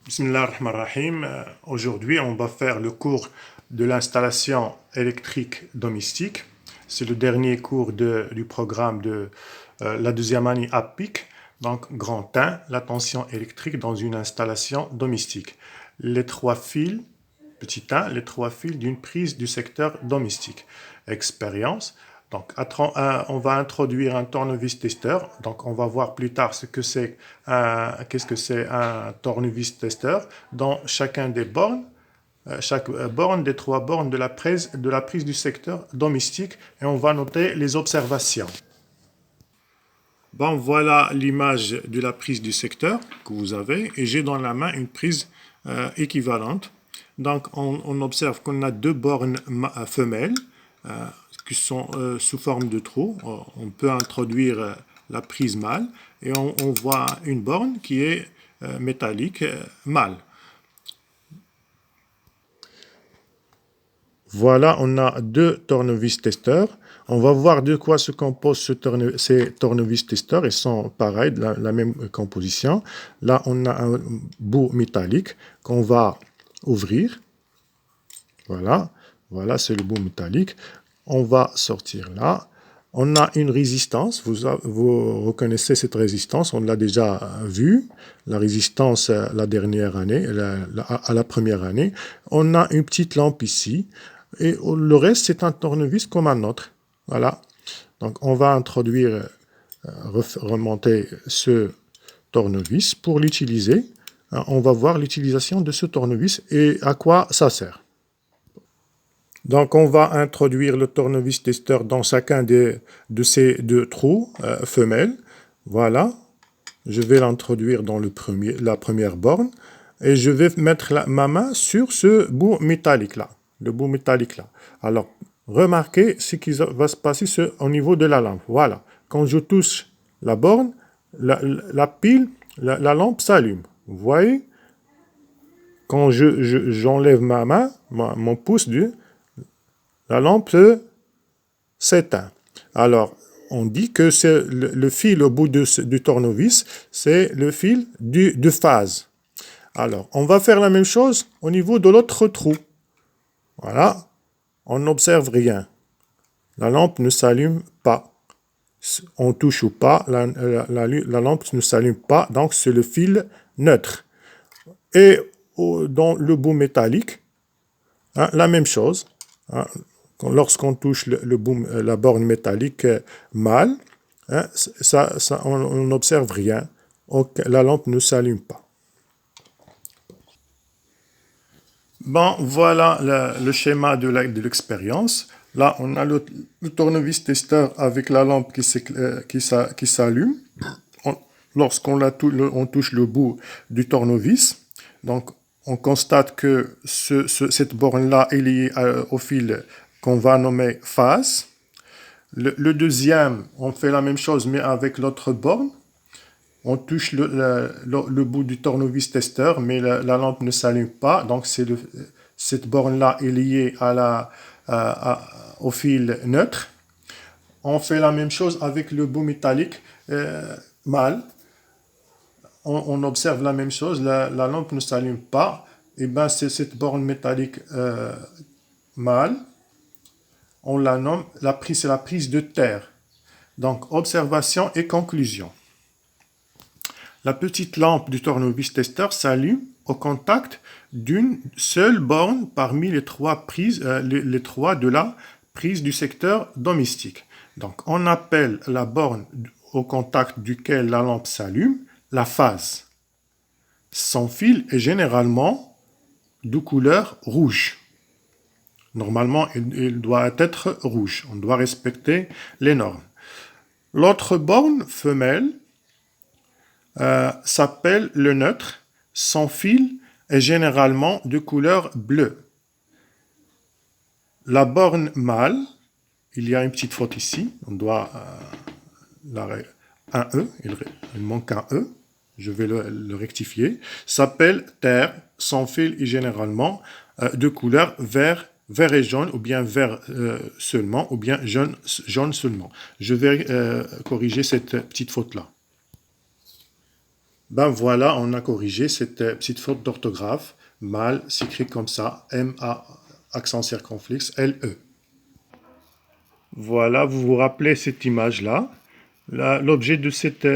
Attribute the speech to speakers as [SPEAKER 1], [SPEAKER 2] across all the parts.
[SPEAKER 1] Bismillah ar-Rahman ar-Rahim. Aujourd'hui, on va faire le cours de l'installation électrique domestique. C'est le dernier cours du programme de la deuxième année APIC, donc grand 1, la tension électrique dans une installation domestique. Les trois fils, petit 1, les trois fils d'une prise du secteur domestique. Expérience. Donc, on va introduire un tournevis testeur. Donc, on va voir plus tard qu'est-ce que c'est un tournevis testeur dans chacun des bornes, chaque borne des trois bornes de la prise du secteur domestique, et on va noter les observations. Bon, voilà l'image de la prise du secteur que vous avez, et j'ai dans la main une prise équivalente. Donc, on observe qu'on a deux bornes femelles qui sont sous forme de trou. On peut introduire la prise mâle et on voit une borne qui est métallique mâle. Voilà, on a deux tournevis testeurs. On va voir de quoi se composent ces tournevis testeurs. Ils sont pareils, de la même composition. Là, on a un bout métallique qu'on va ouvrir. Voilà, voilà, c'est le bout métallique. On va sortir là. On a une résistance. Vous reconnaissez cette résistance. On l'a déjà vue. La résistance la dernière année, à la première année. On a une petite lampe ici. Et le reste, c'est un tournevis comme un autre. Voilà. Donc, on va introduire, remonter ce tournevis pour l'utiliser. On va voir l'utilisation de ce tournevis et à quoi ça sert. Donc, on va introduire le tournevis testeur dans chacun de ces deux trous femelles. Voilà. Je vais l'introduire dans la première borne et je vais mettre ma main sur ce bout métallique-là. Le bout métallique là. Alors, remarquez ce qui va se passer au niveau de la lampe. Voilà. Quand je touche la borne, la pile, la lampe s'allume. Vous voyez? Quand j'enlève ma main, mon pouce, la lampe s'éteint. Alors, on dit que c'est le fil au bout du tournevis, c'est le fil de phase. Alors, on va faire la même chose au niveau de l'autre trou. Voilà, on n'observe rien. La lampe ne s'allume pas. On touche ou pas, la lampe ne s'allume pas, donc c'est le fil neutre. Et dans le bout métallique, hein, la même chose. Hein, lorsqu'on touche la borne métallique mâle, hein, on n'observe rien. La lampe ne s'allume pas. Bon, voilà le schéma de l'expérience. Là, on a le tournevis testeur avec la lampe qui s'allume lorsqu'on touche le bout du tournevis. Donc, on constate que cette borne-là est liée au fil qu'on va nommer phase. Le deuxième, on fait la même chose, mais avec l'autre borne. On touche le bout du tournevis testeur, mais la lampe ne s'allume pas. Donc, cette borne-là est liée au fil neutre. On fait la même chose avec le bout métallique mâle. On observe la même chose. La lampe ne s'allume pas. Et bien, c'est cette borne métallique mâle. On la nomme, c'est la prise de terre. Donc, observation et conclusion. La petite lampe du tournevis testeur s'allume au contact d'une seule borne parmi les trois de la prise du secteur domestique. Donc, on appelle la borne au contact duquel la lampe s'allume la phase. Son fil est généralement de couleur rouge. Normalement, il doit être rouge. On doit respecter les normes. L'autre borne femelle s'appelle le neutre. Son fil est généralement de couleur bleue. La borne mâle, il y a une petite faute ici, on doit un E, il manque un E, je vais le rectifier, s'appelle terre. Son fil est généralement de couleur vert et jaune, ou bien vert seulement, ou bien jaune seulement. Je vais corriger cette petite faute-là. Ben voilà, on a corrigé cette petite faute d'orthographe. Mal s'écrit comme ça, M-A, accent circonflexe, L-E. Voilà, vous vous rappelez cette image-là. L'objet de cette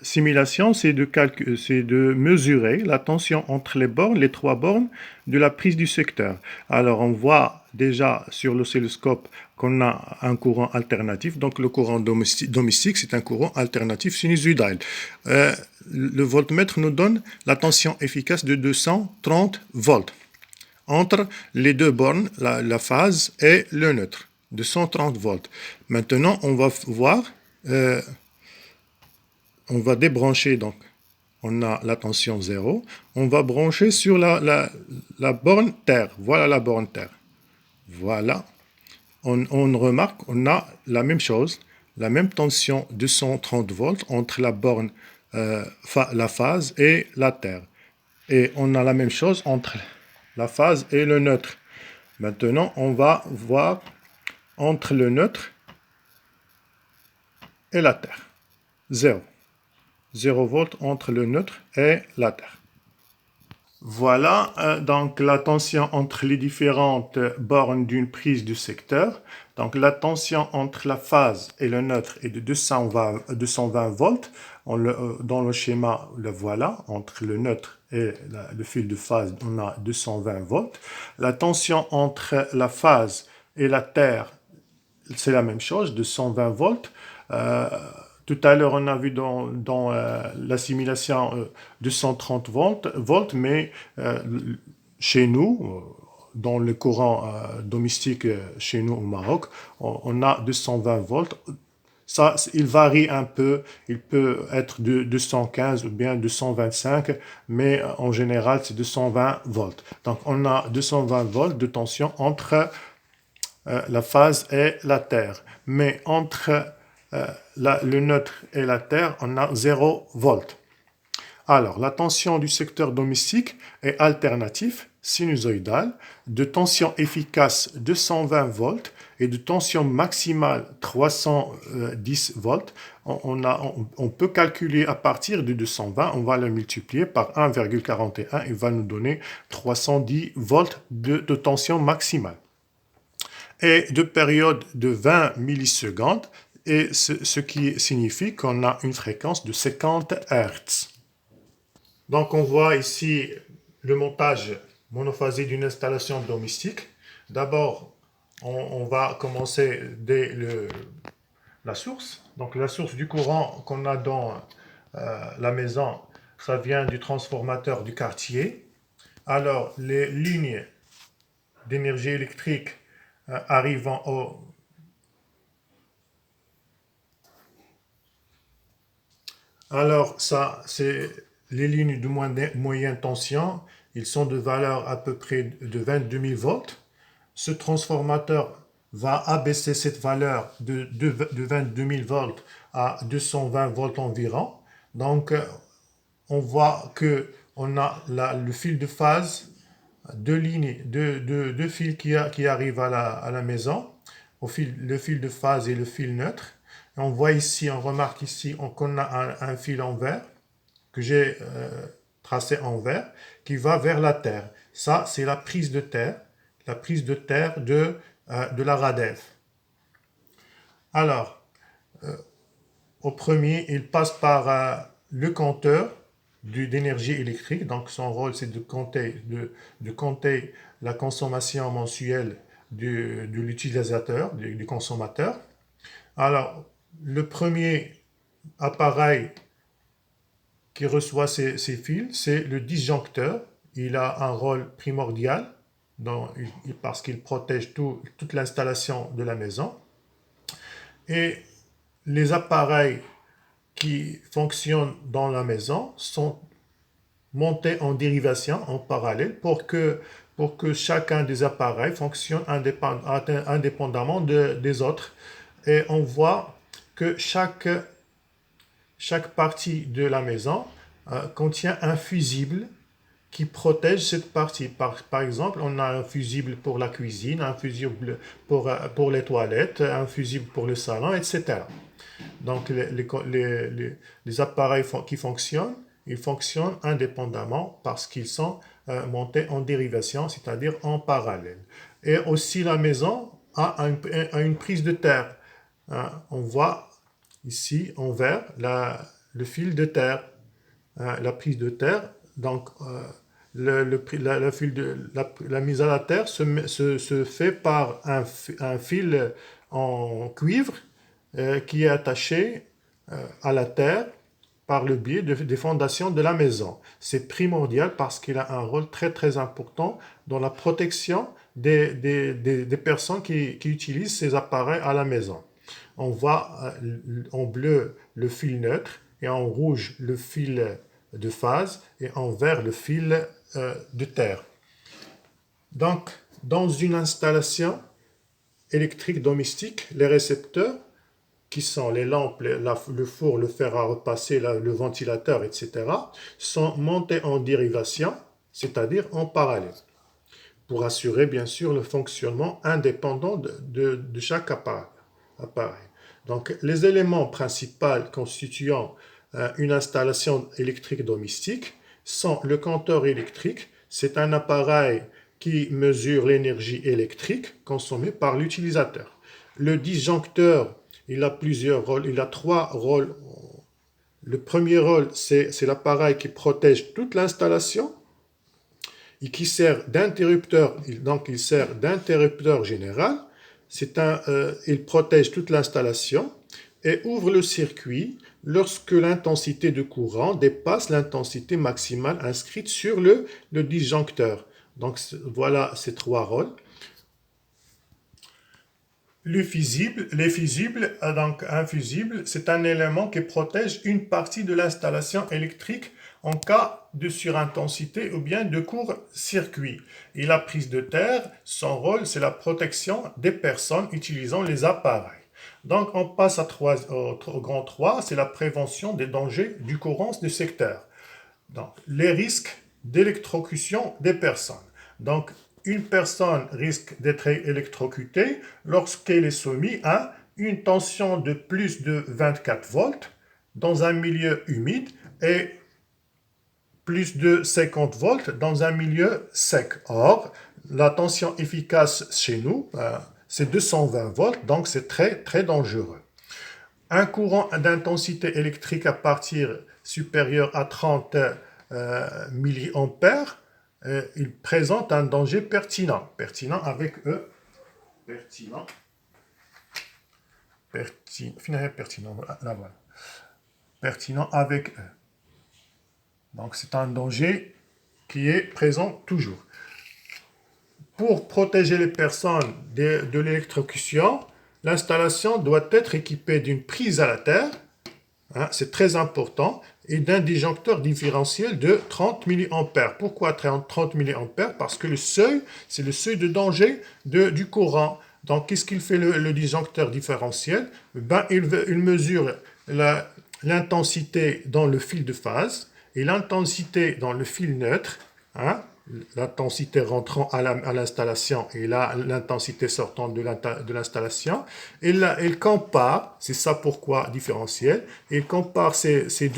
[SPEAKER 1] simulation, c'est de mesurer la tension entre les bornes, les trois bornes de la prise du secteur. Alors, on voit déjà sur l'oscilloscope qu'on a un courant alternatif. Donc, le courant domestique, c'est un courant alternatif sinusoïdal. Le voltmètre nous donne la tension efficace de 230 volts entre les deux bornes, la phase et le neutre, de 130 volts. Maintenant, on va voir, on va débrancher, donc on a la tension 0, on va brancher sur la borne terre. Voilà la borne terre. Voilà. On remarque, on a la même chose, la même tension de 130 volts entre la borne, la phase et la terre. Et on a la même chose entre la phase et le neutre. Maintenant, on va voir entre le neutre et la Terre. 0. 0 volts entre le neutre et la Terre. Voilà donc la tension entre les différentes bornes d'une prise du secteur. Donc la tension entre la phase et le neutre est de 220 volts. Dans le schéma, le voilà, entre le neutre et le fil de phase, on a 220 volts. La tension entre la phase et la terre, c'est la même chose, 220 volts. Tout à l'heure, on a vu dans la simulation 230 volts, mais chez nous, dans le courant domestique chez nous au Maroc, on a 220 volts. Ça, il varie un peu, il peut être de 215 ou bien 225, mais en général, c'est 220 volts. Donc, on a 220 volts de tension entre la phase et la terre. Mais entre le neutre et la terre, on a 0 volts. Alors, la tension du secteur domestique est alternatif, sinusoïdal, de tension efficace 220 volts et de tension maximale 310 volts. On peut calculer à partir de 220, on va le multiplier par 1,41 et va nous donner 310 volts de tension maximale. Et de période de 20 millisecondes, et ce qui signifie qu'on a une fréquence de 50 Hz. Donc on voit ici le montage monophasique d'une installation domestique. D'abord, on va commencer dès la source. Donc la source du courant qu'on a dans la maison, ça vient du transformateur du quartier. Alors les lignes d'énergie électrique arrivant au... Alors ça, c'est les lignes de moyenne tension. Ils sont de valeur à peu près de 22 000 volts. Ce transformateur va abaisser cette valeur de 22 000 volts à 220 volts environ. Donc, on voit qu'on a le fil de phase, deux lignes, deux fils qui arrivent à la maison, le fil de phase et le fil neutre. Et on voit ici, on remarque ici qu'on a un fil en vert que j'ai tracé en vert qui va vers la terre. Ça, c'est la prise de terre de la RADEF. Alors, au premier, il passe par le compteur d'énergie électrique. Donc, son rôle, c'est de compter la consommation mensuelle de l'utilisateur, du consommateur. Alors, le premier appareil qui reçoit ces fils, c'est le disjoncteur. Il a un rôle primordial parce qu'il protège toute l'installation de la maison. Et les appareils qui fonctionnent dans la maison sont montés en dérivation, en parallèle, pour que chacun des appareils fonctionne indépendamment des autres. Et on voit que chaque partie de la maison contient un fusible qui protège cette partie. Par exemple, on a un fusible pour la cuisine, un fusible pour les toilettes, un fusible pour le salon, etc. Donc, les appareils qui fonctionnent, ils fonctionnent indépendamment parce qu'ils sont montés en dérivation, c'est-à-dire en parallèle. Et aussi la maison a une prise de terre. On voit ici en vert le fil de terre, la prise de terre. Donc, la mise à la terre se fait par un fil en cuivre qui est attaché à la terre par le biais des fondations de la maison. C'est primordial parce qu'il a un rôle très très important dans la protection des personnes qui utilisent ces appareils à la maison. On voit en bleu le fil neutre et en rouge le fil de phase et en vert le fil de terre. Donc, dans une installation électrique domestique, les récepteurs, qui sont les lampes, le four, le fer à repasser, le ventilateur, etc., sont montés en dérivation, c'est-à-dire en parallèle, pour assurer bien sûr le fonctionnement indépendant de chaque appareil. Donc, les éléments principaux constituant une installation électrique domestique sont le compteur électrique, c'est un appareil qui mesure l'énergie électrique consommée par l'utilisateur. Le disjoncteur, il a plusieurs rôles, il a trois rôles. Le premier rôle, c'est l'appareil qui protège toute l'installation et qui sert d'interrupteur, donc il sert d'interrupteur général. Il protège toute l'installation et ouvre le circuit lorsque l'intensité de courant dépasse l'intensité maximale inscrite sur le disjoncteur. Donc voilà ces trois rôles. Les fusibles, donc un fusible, c'est un élément qui protège une partie de l'installation électrique en cas de surintensité ou bien de court-circuit. Et la prise de terre, son rôle, c'est la protection des personnes utilisant les appareils. Donc on passe au grand 3, c'est la prévention des dangers du courant du secteur. Donc les risques d'électrocution des personnes. Donc une personne risque d'être électrocutée lorsqu'elle est soumise à une tension de plus de 24 volts dans un milieu humide et plus de 50 volts dans un milieu sec. Or, la tension efficace chez nous, c'est 220 volts, donc c'est très très dangereux. Un courant d'intensité électrique à partir supérieur à 30 milliampères, il présente un danger pertinent. Pertinent avec E. Pertinent. Pertinent. Là, voilà. Pertinent avec E. Donc c'est un danger qui est présent toujours. Pour protéger les personnes de l'électrocution, l'installation doit être équipée d'une prise à la terre, c'est très important, et d'un disjoncteur différentiel de 30 mA. Pourquoi 30 mA? Parce que le seuil, c'est le seuil de danger du courant. Donc, qu'est-ce qu'il fait le disjoncteur différentiel? Il mesure l'intensité dans le fil de phase et l'intensité dans le fil neutre, l'intensité rentrant à l'installation et l'intensité sortant de l'installation. Il compare, c'est ça pourquoi différentiel, il compare ces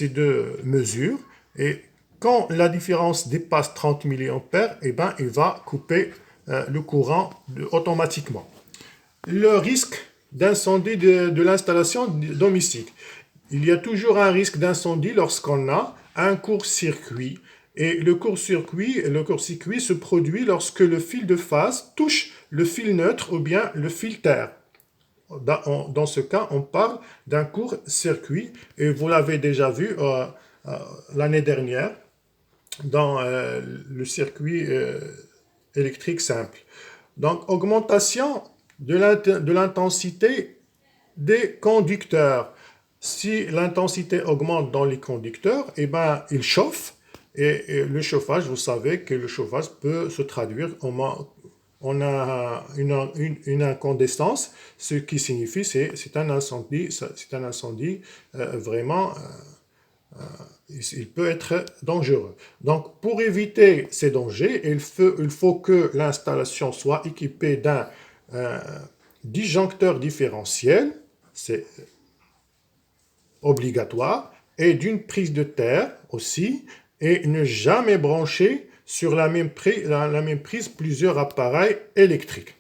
[SPEAKER 1] deux mesures et quand la différence dépasse 30 mA, il va couper le courant automatiquement. Le risque d'incendie de l'installation domestique. Il y a toujours un risque d'incendie lorsqu'on a un court-circuit. Et le court-circuit se produit lorsque le fil de phase touche le fil neutre ou bien le fil terre. Dans ce cas, on parle d'un court-circuit et vous l'avez déjà vu l'année dernière dans le circuit électrique simple. Donc, augmentation de l'intensité des conducteurs. Si l'intensité augmente dans les conducteurs, ils chauffent. Et le chauffage, vous savez que le chauffage peut se traduire en une incandescence, ce qui signifie que c'est un incendie vraiment, il peut être dangereux. Donc, pour éviter ces dangers, il faut que l'installation soit équipée d'un disjoncteur différentiel, c'est obligatoire, et d'une prise de terre aussi, et ne jamais brancher sur la même prise plusieurs appareils électriques.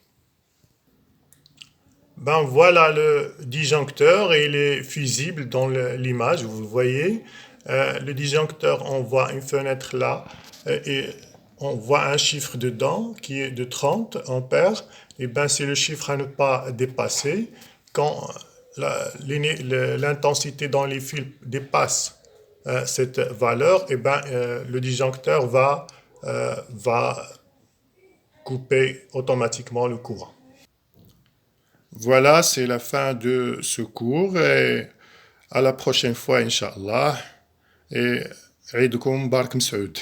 [SPEAKER 1] Ben voilà le disjoncteur et il est fusible dans l'image, vous le voyez. Le disjoncteur, on voit une fenêtre là et on voit un chiffre dedans qui est de 30 ampères. Et ben c'est le chiffre à ne pas dépasser. Quand l'intensité dans les fils dépasse cette valeur, et ben le disjoncteur va couper automatiquement le courant. Voilà, c'est la fin de ce cours et à la prochaine fois, Inch'Allah. Et عيدكم مبارك مسعود